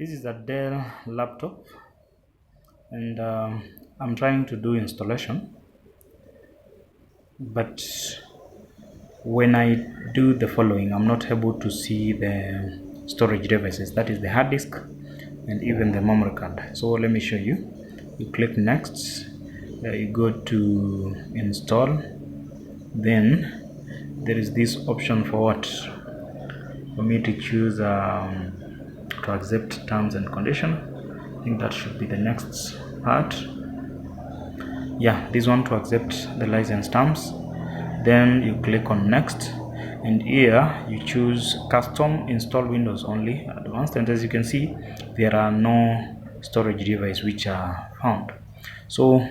This is a Dell laptop, and I'm trying to do installation, but when I do the following, I'm not able to see the storage devices, that is the hard disk and even the memory card. So let me show you. You click next, you go to install, then there is this option for me to choose to accept terms and condition. I think that should be the next part. Yeah, this one, to accept the license terms. Then you click on next, and here you choose custom install Windows only advanced, and as you can see, there are no storage device which are found. So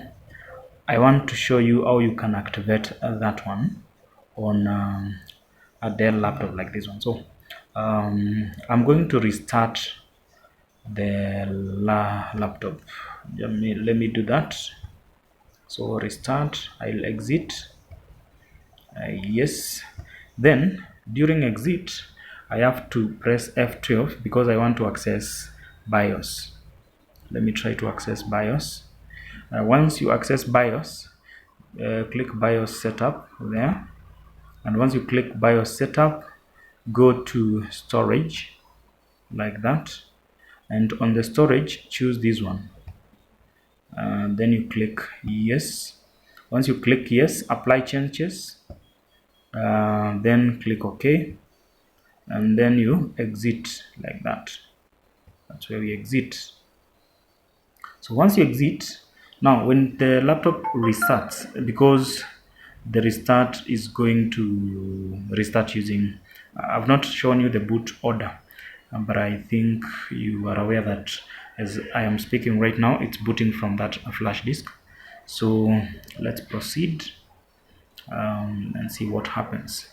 I want to show you how you can activate that one on a Dell laptop like this one. So I'm going to restart the laptop. Let me do that. So restart, I'll exit. Yes, then during exit I have to press F12 because I want to access BIOS. Let me try to access BIOS. Once you access BIOS, click BIOS setup there, and once you click BIOS setup, go to storage like that, and on the storage choose this one, then you click yes. Once you click yes, apply changes, then click OK, and then you exit like that. That's where we exit. So once you exit, now when the laptop restarts, because the restart is going to restart using, I've not shown you the boot order, but I think you are aware that as I am speaking right now, it's booting from that flash disk. So let's proceed and see what happens,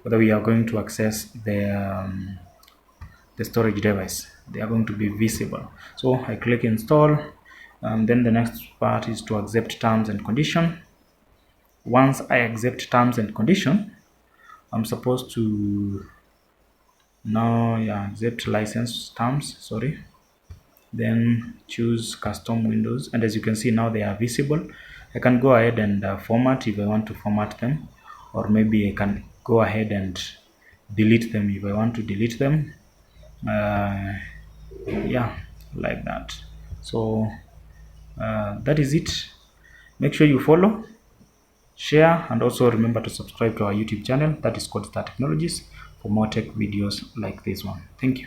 whether we are going to access the storage device. They are going to be visible. So I click install, and then the next part is to accept terms and condition. Once I accept terms and condition, I'm supposed to now accept license terms, sorry, then choose custom windows, and as you can see now they are visible. I can go ahead and format if I want to format them, or maybe I can go ahead and delete them if I want to delete them. Yeah, like that. So that is it. Make sure you follow, share, and also remember to subscribe to our YouTube channel, that is Codestar Technologies, for more tech videos like this one. Thank you.